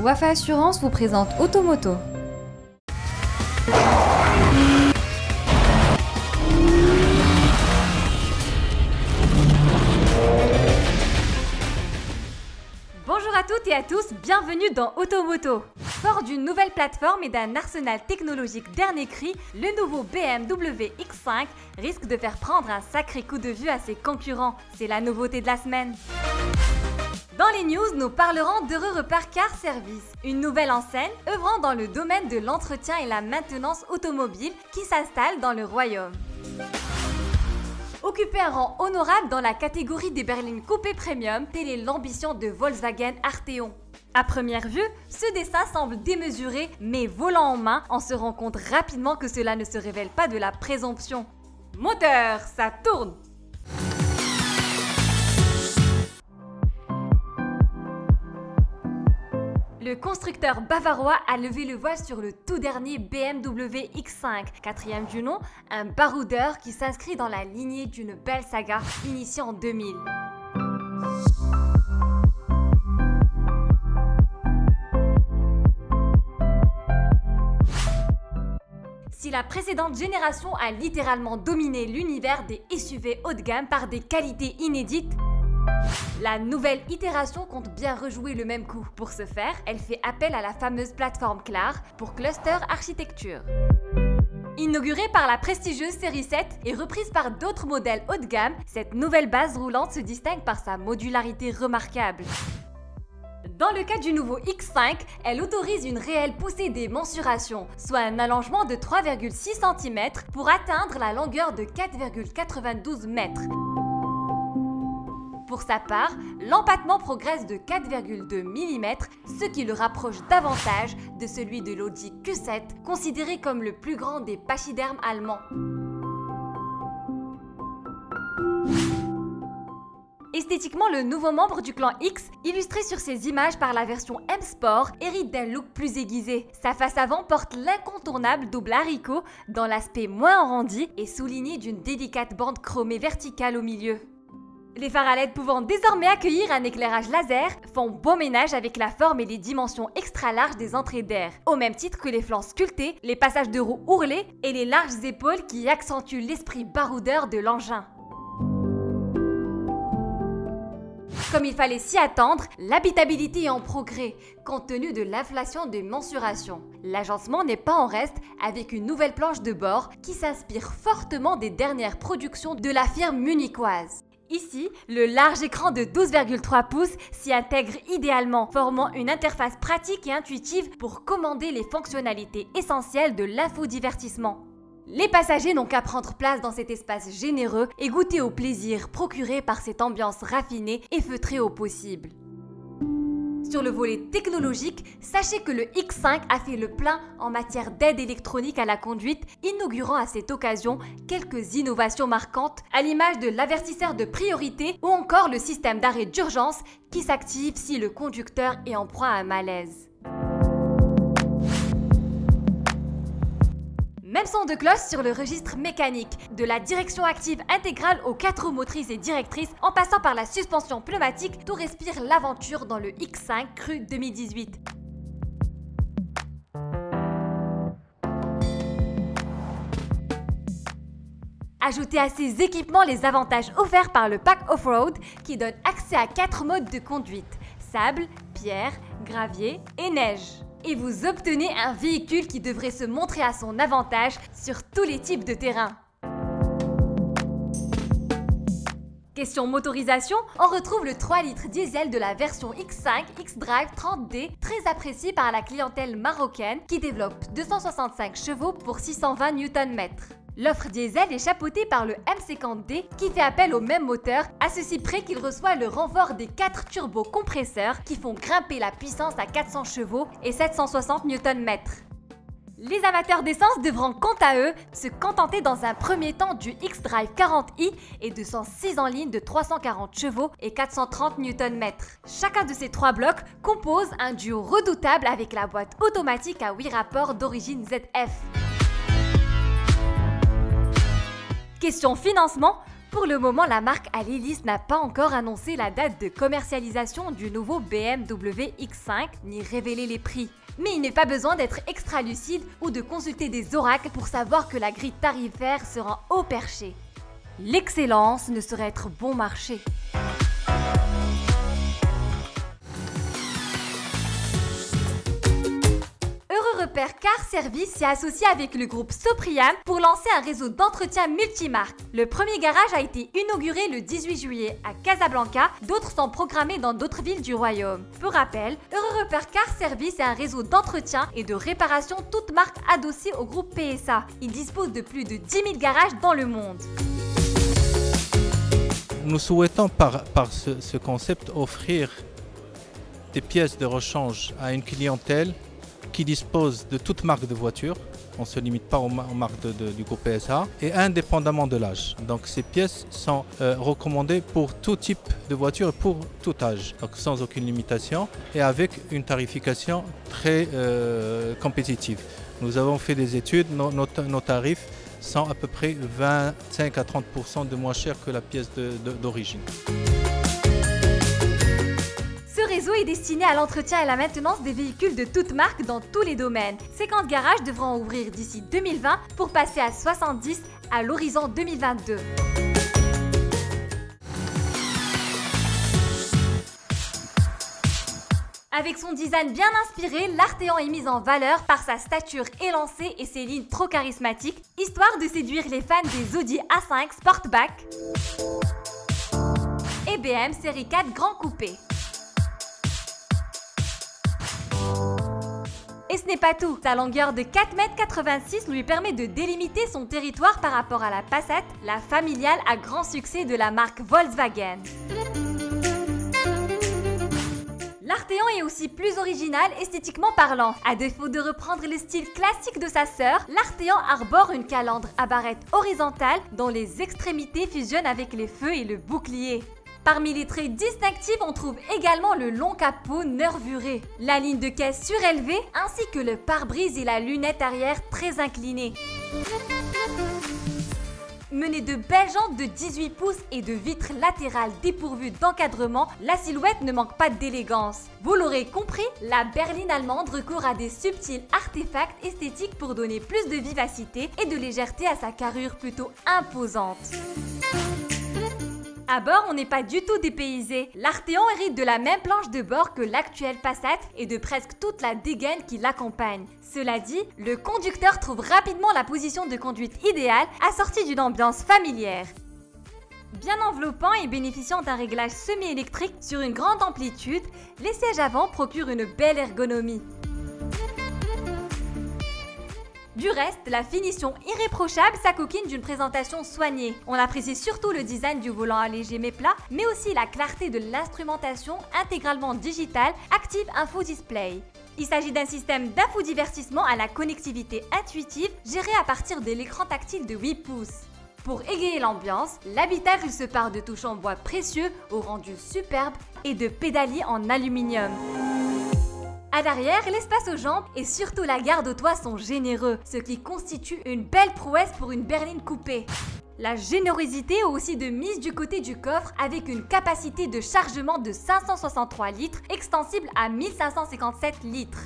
Wafa Assurance vous présente Automoto. Bonjour à toutes et à tous, bienvenue dans Automoto. Fort d'une nouvelle plateforme et d'un arsenal technologique dernier cri, le nouveau BMW X5 risque de faire prendre un sacré coup de vue à ses concurrents. C'est la nouveauté de la semaine. Dans les news, nous parlerons d'Heureux Repart Car Service, une nouvelle enseigne œuvrant dans le domaine de l'entretien et la maintenance automobile qui s'installe dans le royaume. Occuper un rang honorable dans la catégorie des berlines coupées premium, telle est l'ambition de Volkswagen Arteon. À première vue, ce dessin semble démesuré, mais volant en main, on se rend compte rapidement que cela ne se révèle pas de la présomption. Moteur, ça tourne! Le constructeur bavarois a levé le voile sur le tout dernier BMW X5, quatrième du nom, un baroudeur qui s'inscrit dans la lignée d'une belle saga initiée en 2000. Si la précédente génération a littéralement dominé l'univers des SUV haut de gamme par des qualités inédites, la nouvelle itération compte bien rejouer le même coup. Pour ce faire, elle fait appel à la fameuse plateforme CLAR pour Cluster Architecture. Inaugurée par la prestigieuse série 7 et reprise par d'autres modèles haut de gamme, cette nouvelle base roulante se distingue par sa modularité remarquable. Dans le cas du nouveau X5, elle autorise une réelle poussée des mensurations, soit un allongement de 3,6 cm pour atteindre la longueur de 4,92 mètres. Pour sa part, l'empattement progresse de 4,2 mm, ce qui le rapproche davantage de celui de l'Audi Q7, considéré comme le plus grand des pachydermes allemands. Esthétiquement, le nouveau membre du clan X, illustré sur ses images par la version M Sport, hérite d'un look plus aiguisé. Sa face avant porte l'incontournable double haricot, dans l'aspect moins arrondi et souligné d'une délicate bande chromée verticale au milieu. Les phares à LED pouvant désormais accueillir un éclairage laser font bon ménage avec la forme et les dimensions extra larges des entrées d'air, au même titre que les flancs sculptés, les passages de roues ourlés et les larges épaules qui accentuent l'esprit baroudeur de l'engin. Comme il fallait s'y attendre, l'habitabilité est en progrès, compte tenu de l'inflation des mensurations. L'agencement n'est pas en reste, avec une nouvelle planche de bord qui s'inspire fortement des dernières productions de la firme munichoise. Ici, le large écran de 12,3 pouces s'y intègre idéalement, formant une interface pratique et intuitive pour commander les fonctionnalités essentielles de l'infodivertissement. Les passagers n'ont qu'à prendre place dans cet espace généreux et goûter au plaisir procuré par cette ambiance raffinée et feutrée au possible. Sur le volet technologique, sachez que le X5 a fait le plein en matière d'aide électronique à la conduite, inaugurant à cette occasion quelques innovations marquantes, à l'image de l'avertisseur de priorité ou encore le système d'arrêt d'urgence qui s'active si le conducteur est en proie à un malaise. Même son de cloche sur le registre mécanique, de la direction active intégrale aux 4 roues motrices et directrices en passant par la suspension pneumatique, tout respire l'aventure dans le X5 Cru 2018. Ajoutez à ces équipements les avantages offerts par le pack off-road qui donne accès à 4 modes de conduite: sable, pierre, gravier et neige. Et vous obtenez un véhicule qui devrait se montrer à son avantage sur tous les types de terrain. Question motorisation, on retrouve le 3 litres diesel de la version X5 xDrive 30D, très apprécié par la clientèle marocaine qui développe 265 chevaux pour 620 Nm. L'offre diesel est chapeautée par le M50D qui fait appel au même moteur, à ceci près qu'il reçoit le renfort des 4 turbocompresseurs qui font grimper la puissance à 400 chevaux et 760 Nm. Les amateurs d'essence devront quant à eux se contenter dans un premier temps du xDrive 40i et de son 6 en ligne de 340 chevaux et 430 Nm. Chacun de ces 3 blocs compose un duo redoutable avec la boîte automatique à 8 rapports d'origine ZF. Question financement, Pour le moment, la marque à l'hélice n'a pas encore annoncé la date de commercialisation du nouveau BMW X5 ni révélé les prix. Mais il n'est pas besoin d'être extra lucide ou de consulter des oracles pour savoir que la grille tarifaire sera haut perché. L'excellence ne saurait être bon marché. Eurorepère Car Service s'est associé avec le groupe Sopriam pour lancer un réseau d'entretien multimarque. Le premier garage a été inauguré le 18 juillet à Casablanca, d'autres sont programmés dans d'autres villes du royaume. Pour rappel, Eurorepère Car Service est un réseau d'entretien et de réparation toutes marques adossé au groupe PSA. Il dispose de plus de 10 000 garages dans le monde. Nous souhaitons par ce concept offrir des pièces de rechange à une clientèle qui dispose de toute marque de voiture. On ne se limite pas aux marques du groupe PSA et indépendamment de l'âge. Donc ces pièces sont recommandées pour tout type de voiture et pour tout âge, donc sans aucune limitation et avec une tarification très compétitive. Nous avons fait des études, nos tarifs sont à peu près 25 à 30% de moins cher que la pièce d'origine. Ce réseau est destiné à l'entretien et à la maintenance des véhicules de toutes marques dans tous les domaines. 50 garages devront ouvrir d'ici 2020 pour passer à 70 à l'horizon 2022. Avec son design bien inspiré, l'Arteon est mise en valeur par sa stature élancée et ses lignes trop charismatiques, histoire de séduire les fans des Audi A5 Sportback et BM Série 4 Grand Coupé. Et ce n'est pas tout, sa longueur de 4,86 m lui permet de délimiter son territoire par rapport à la Passat, la familiale à grand succès de la marque Volkswagen. L'Arteon est aussi plus original esthétiquement parlant. À défaut de reprendre le style classique de sa sœur, l'Arteon arbore une calandre à barrette horizontale dont les extrémités fusionnent avec les feux et le bouclier. Parmi les traits distinctifs, on trouve également le long capot nervuré, la ligne de caisse surélevée ainsi que le pare-brise et la lunette arrière très inclinée. Menée de belles jantes de 18 pouces et de vitres latérales dépourvues d'encadrement, la silhouette ne manque pas d'élégance. Vous l'aurez compris, la berline allemande recourt à des subtils artefacts esthétiques pour donner plus de vivacité et de légèreté à sa carrure plutôt imposante. À bord, on n'est pas du tout dépaysé. L'Arteon hérite de la même planche de bord que l'actuelle Passat et de presque toute la dégaine qui l'accompagne. Cela dit, le conducteur trouve rapidement la position de conduite idéale, assortie d'une ambiance familière. Bien enveloppant et bénéficiant d'un réglage semi-électrique sur une grande amplitude, les sièges avant procurent une belle ergonomie. Du reste, la finition irréprochable s'acoquine d'une présentation soignée. On apprécie surtout le design du volant allégé mais plat, mais aussi la clarté de l'instrumentation intégralement digitale Active Info Display. Il s'agit d'un système d'infodivertissement à la connectivité intuitive géré à partir de l'écran tactile de 8 pouces. Pour égayer l'ambiance, l'habitacle se pare de touches en bois précieux au rendu superbe et de pédaliers en aluminium. À l'arrière, l'espace aux jambes et surtout la garde au toit sont généreux, ce qui constitue une belle prouesse pour une berline coupée. La générosité est aussi de mise du côté du coffre avec une capacité de chargement de 563 litres extensible à 1557 litres.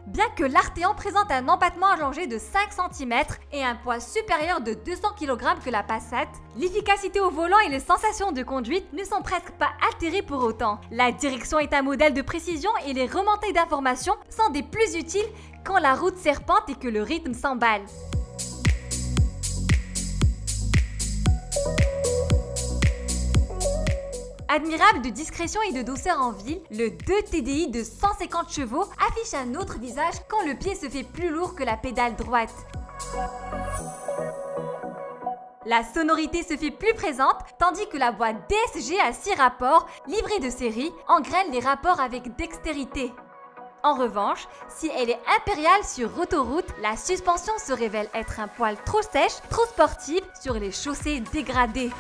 Bien que l'Arteon présente un empattement allongé de 5 cm et un poids supérieur de 200 kg que la Passat, l'efficacité au volant et les sensations de conduite ne sont presque pas altérées pour autant. La direction est un modèle de précision et les remontées d'informations sont des plus utiles quand la route serpente et que le rythme s'emballe. Admirable de discrétion et de douceur en ville, le 2 TDI de 150 chevaux affiche un autre visage quand le pied se fait plus lourd que la pédale droite. La sonorité se fait plus présente, tandis que la boîte DSG à 6 rapports, livrée de série, engraine les rapports avec dextérité. En revanche, si elle est impériale sur autoroute, la suspension se révèle être un poil trop sèche, trop sportive sur les chaussées dégradées.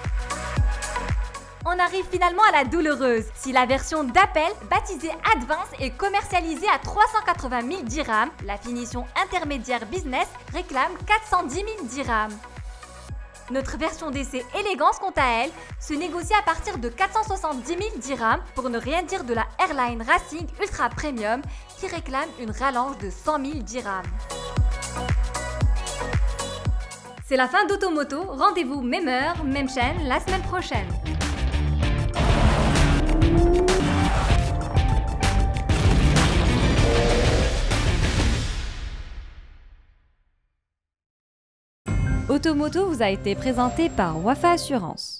On arrive finalement à la douloureuse. Si la version d'appel, baptisée Advance, est commercialisée à 380 000 dirhams, la finition intermédiaire Business réclame 410 000 dirhams. Notre version d'essai Élégance, quant à elle, se négocie à partir de 470 000 dirhams, pour ne rien dire de la Airline Racing Ultra Premium qui réclame une rallonge de 100 000 dirhams. C'est la fin d'Automoto, rendez-vous même heure, même chaîne la semaine prochaine. Automoto vous a été présenté par Wafa Assurance.